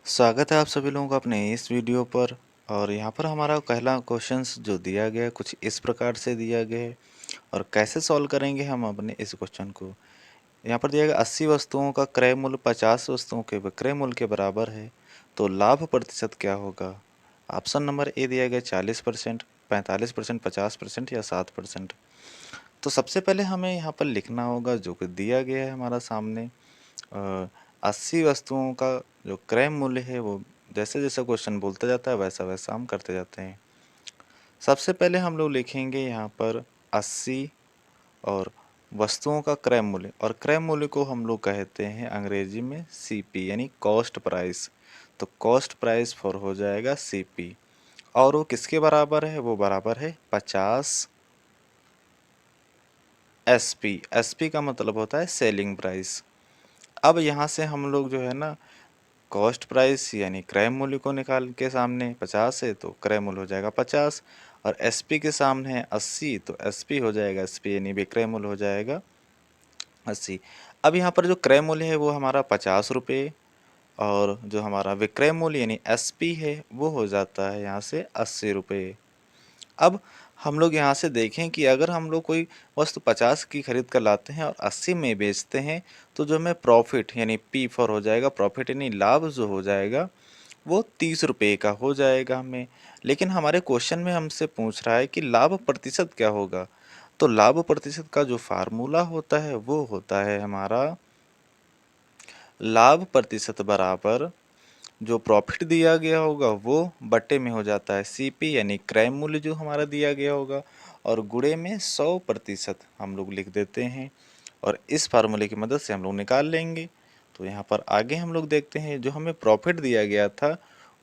स्वागत है आप सभी लोगों का अपने इस वीडियो पर। और यहाँ पर हमारा पहला क्वेश्चंस जो दिया गया है कुछ इस प्रकार से दिया गया है। और कैसे सॉल्व करेंगे हम अपने इस क्वेश्चन को। यहाँ पर दिया गया 80 वस्तुओं का क्रय मूल्य 50 वस्तुओं के विक्रय मूल्य के बराबर है, तो लाभ प्रतिशत क्या होगा। ऑप्शन नंबर ए दिया गया 40%, 45%, 50% या 7%। तो सबसे पहले हमें यहाँ पर लिखना होगा जो कि दिया गया है हमारा सामने। 80 वस्तुओं का जो क्रय मूल्य है वो जैसे जैसे क्वेश्चन बोलता जाता है वैसा वैसा हम करते जाते हैं। सबसे पहले हम लोग लिखेंगे यहाँ पर 80 और वस्तुओं का क्रय मूल्य, और क्रय मूल्य को हम लोग कहते हैं अंग्रेजी में सीपी यानी कॉस्ट प्राइस। तो कॉस्ट प्राइस फॉर हो जाएगा सीपी, और वो किसके बराबर है, वो बराबर है 50 एसपी। एसपी का मतलब होता है सेलिंग प्राइस। अब यहाँ से हम लोग जो है ना कॉस्ट प्राइस यानी क्रय मूल्य को निकाल के सामने 50 है तो क्रय मूल्य हो जाएगा 50, और एसपी के सामने है 80 तो एसपी हो जाएगा एसपी यानी विक्रय मूल्य हो जाएगा 80। अब यहाँ पर जो क्रय मूल्य है वो हमारा 50 रुपये, और जो हमारा विक्रय मूल्य यानी एसपी है वो हो जाता है यहाँ से 80 रुपये। अब हम लोग यहाँ से देखें कि अगर हम लोग कोई वस्तु 50 की खरीद कर लाते हैं और 80 में बेचते हैं, तो जो हमें प्रॉफिट यानी पी फॉर हो जाएगा प्रॉफिट यानी लाभ जो हो जाएगा वो 30 रुपये का हो जाएगा हमें। लेकिन हमारे क्वेश्चन में हमसे पूछ रहा है कि लाभ प्रतिशत क्या होगा। तो लाभ प्रतिशत का जो फार्मूला होता है वो होता है हमारा लाभ प्रतिशत बराबर जो प्रॉफिट दिया गया होगा वो बट्टे में हो जाता है सीपी यानी क्रय मूल्य जो हमारा दिया गया होगा, और गुणे में 100% हम लोग लिख देते हैं, और इस फार्मूले की मदद से हम लोग निकाल लेंगे। तो यहाँ पर आगे हम लोग देखते हैं जो हमें प्रॉफिट दिया गया था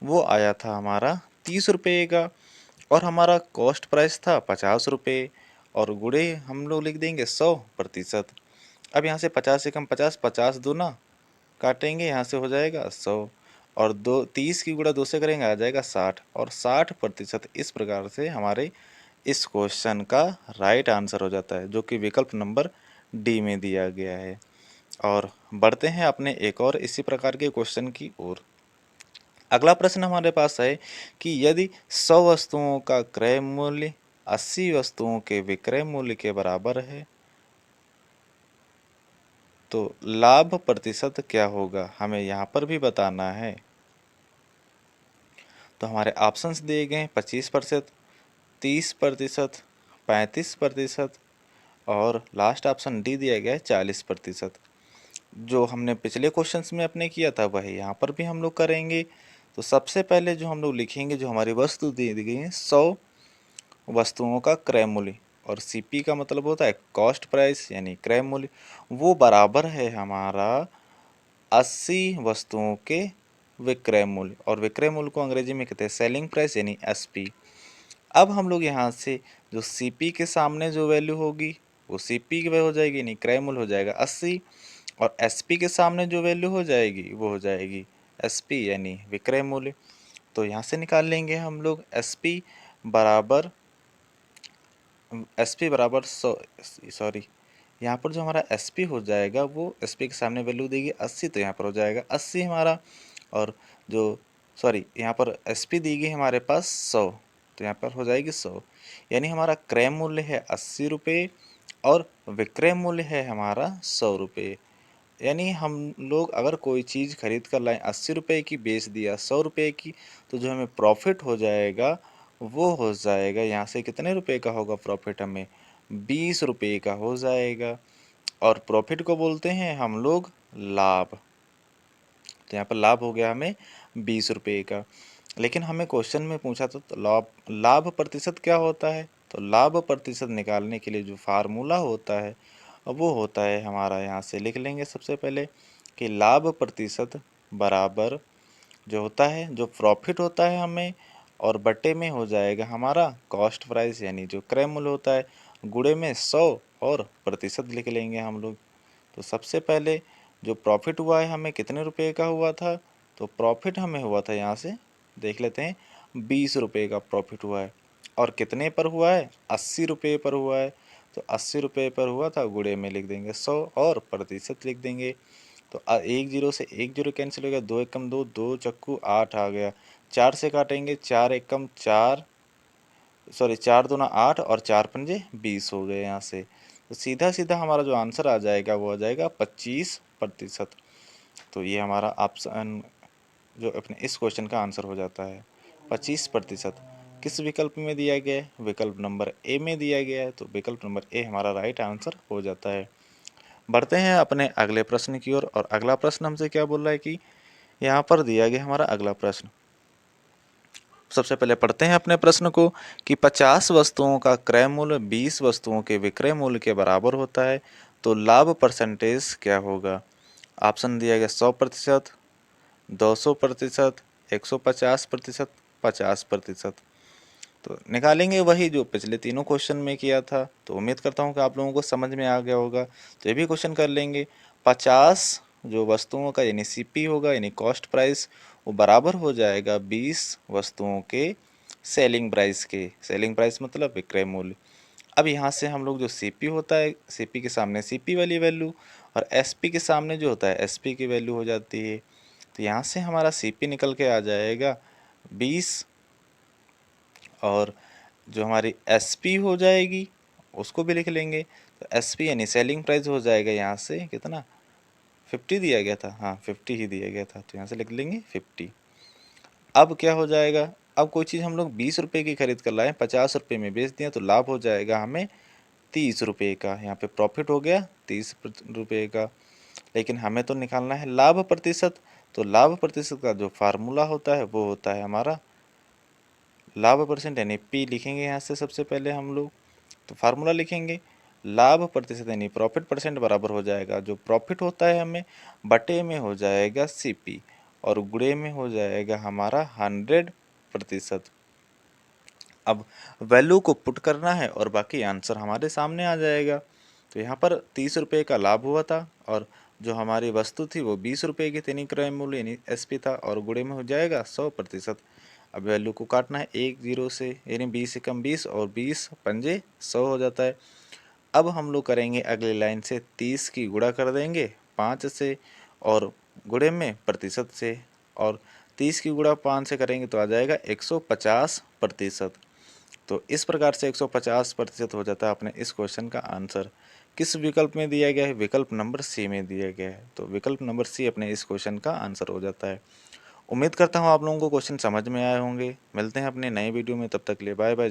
वो आया था हमारा 30 रुपये का, और हमारा कॉस्ट प्राइस था 50 रुपये, और गुणे हम लोग लिख देंगे 100%। अब यहाँ से 50 से कम 50, 50 दूना काटेंगे यहाँ से हो जाएगा 100, और 30 की गुणा 2 से करेंगे आ जाएगा 60, और 60%। इस प्रकार से हमारे इस क्वेश्चन का राइट आंसर हो जाता है जो कि विकल्प नंबर डी में दिया गया है। और बढ़ते हैं अपने एक और इसी प्रकार के क्वेश्चन की ओर। अगला प्रश्न हमारे पास है कि यदि 100 वस्तुओं का क्रय मूल्य 80 वस्तुओं के विक्रय मूल्य के बराबर है तो लाभ प्रतिशत क्या होगा, हमें यहाँ पर भी बताना है। तो हमारे ऑप्शंस दिए गए हैं 25%, 30%, 35%, और लास्ट ऑप्शन डी दिया गया है 40%। जो हमने पिछले क्वेश्चंस में अपने किया था वही यहाँ पर भी हम लोग करेंगे। तो सबसे पहले जो हम लोग लिखेंगे जो हमारी वस्तु दी गई है 100 वस्तुओं का क्रय मूल्य, और सीपी का मतलब होता है कॉस्ट प्राइस यानी क्रय मूल्य, वो बराबर है हमारा 80 वस्तुओं के विक्रय मूल्य, और विक्रय मूल्य को अंग्रेजी में कहते हैं सेलिंग प्राइस यानी एसपी। अब हम लोग यहाँ से जो सीपी के सामने जो वैल्यू होगी वो सीपी की वैल्यू हो जाएगी यानी क्रय मूल्य हो जाएगा 80, और एसपी के सामने जो वैल्यू हो जाएगी वो हो जाएगी एसपी यानी विक्रय मूल्य। तो यहाँ से निकाल लेंगे हम लोग बराबर एसपी बराबर 100, सॉरी यहाँ पर जो हमारा एसपी हो जाएगा वो एसपी के सामने वैल्यू देगी 80, तो यहाँ पर हो जाएगा 80 हमारा, और जो सॉरी यहाँ पर एसपी दी गई हमारे पास 100, तो यहाँ पर हो जाएगी 100, यानी हमारा क्रय मूल्य है 80 रुपये और विक्रय मूल्य है हमारा 100 रुपये। यानी हम लोग अगर कोई चीज़ खरीद कर लाएं 80 रुपये की, बेच दिया 100 रुपये की, तो जो हमें प्रॉफिट हो जाएगा वो हो जाएगा यहाँ से कितने रुपए का होगा प्रॉफिट, हमें 20 रुपये का हो जाएगा, और प्रॉफिट को बोलते हैं हम लोग लाभ। तो यहाँ पर लाभ हो गया हमें 20 रुपये का। लेकिन हमें क्वेश्चन में पूछा था तो लाभ लाभ प्रतिशत क्या होता है। तो लाभ प्रतिशत निकालने के लिए जो फार्मूला होता है वो होता है हमारा, यहाँ से लिख लेंगे सबसे पहले कि लाभ प्रतिशत बराबर जो होता है जो प्रॉफिट होता है हमें, और बटे में हो जाएगा हमारा कॉस्ट प्राइस यानी जो क्रय मूल्य होता है, गुणे में 100 और प्रतिशत लिख लेंगे हम लोग। तो सबसे पहले जो प्रॉफिट हुआ है हमें कितने रुपए का हुआ था। तो प्रॉफिट हमें हुआ था यहाँ से देख लेते हैं 20 रुपये का प्रॉफिट हुआ है, और कितने पर हुआ है 80 रुपये पर हुआ है। तो 80 रुपये पर हुआ था, गुणे में लिख देंगे 100 और प्रतिशत लिख देंगे। तो एक जीरो से एक जीरो कैंसिल हो गया, 2 एकम 2, 2 चक्कू 8 आ गया, 4 से काटेंगे, 4 एकम 4, सॉरी 4 दूना 8 और 4 पंजे 20 हो गए यहाँ से। तो सीधा सीधा हमारा जो आंसर आ जाएगा वो आ जाएगा 25%। तो ये हमारा ऑप्शन जो अपने इस क्वेश्चन का आंसर हो जाता है 25%। किस विकल्प में दिया गया है? विकल्प नंबर ए में दिया गया है, तो विकल्प नंबर ए हमारा राइट आंसर हो जाता है। बढ़ते हैं अपने अगले प्रश्न की ओर, और अगला प्रश्न हमसे क्या बोल रहा है कि यहाँ पर दिया गया हमारा अगला प्रश्न। सबसे पहले पढ़ते हैं अपने प्रश्न को कि 50 वस्तुओं का क्रय मूल्य 20 वस्तुओं के विक्रय मूल्य के बराबर होता है, तो लाभ परसेंटेज क्या होगा? ऑप्शन दिया गया 100%, 200%, 150%, 50%। तो निकालेंगे वही जो पिछले तीनों क्वेश्चन में किया था। तो उम्मीद करता हूँ कि आप लोगों को समझ में आ गया होगा। तो ये भी क्वेश्चन कर लेंगे। 50 जो वस्तुओं का यानी सीपी होगा यानी कॉस्ट प्राइस, वो बराबर हो जाएगा 20 वस्तुओं के सेलिंग प्राइस के। सेलिंग प्राइस मतलब विक्रय मूल्य। अब यहाँ से हम लोग जो सीपी होता है, सीपी के सामने सीपी वाली वैल्यू और एसपी के सामने जो होता है एसपी की वैल्यू हो जाती है। तो यहाँ से हमारा सीपी निकल के आ जाएगा 20, और जो हमारी एसपी हो जाएगी उसको भी लिख लेंगे। तो एसपी यानी सेलिंग प्राइस हो जाएगा यहाँ से कितना, 50 दिया गया था, हाँ 50 ही दिया गया था, तो यहाँ से लिख लेंगे 50। अब क्या हो जाएगा, अब कोई चीज़ हम लोग 20 रुपये की खरीद कर लाए, 50 रुपये में बेच दिया, तो लाभ हो जाएगा हमें 30 रुपये का। यहाँ पे प्रॉफिट हो गया 30 रुपये का। लेकिन हमें तो निकालना है लाभ प्रतिशत। तो लाभ प्रतिशत का जो फार्मूला होता है वो होता है हमारा लाभ परसेंट यानी पी लिखेंगे यहाँ से सबसे पहले हम लोग। तो फार्मूला लिखेंगे लाभ प्रतिशत यानी प्रॉफिट परसेंट बराबर हो जाएगा जो प्रॉफिट होता है हमें बटे में हो जाएगा सीपी, और गुणे में हो जाएगा हमारा 100%। अब वैल्यू को पुट करना है और बाकी आंसर हमारे सामने आ जाएगा। तो यहाँ पर 30 रुपये का लाभ हुआ था, और जो हमारी वस्तु थी वो 20 रुपये की थी क्रय मूल्य यानी एसपी था, और गुणे में हो जाएगा 100%। अब वैल्यू को काटना है एक जीरो से, यानी 20 से कम 20 और 20 पंजे 100 हो जाता है। अब हम लोग करेंगे अगली लाइन से 30 की गुणा कर देंगे 5 से और गुणे में प्रतिशत से, और 30 की गुणा 5 से करेंगे तो आ जाएगा 150%। तो इस प्रकार से 150% हो जाता है अपने इस क्वेश्चन का आंसर। किस विकल्प में दिया गया है? विकल्प नंबर सी में दिया गया है। तो विकल्प नंबर सी अपने इस क्वेश्चन का आंसर हो जाता है। उम्मीद करता हूँ आप लोगों को क्वेश्चन समझ में आए होंगे। मिलते हैं अपने नए वीडियो में, तब तक के लिए बाय बाय।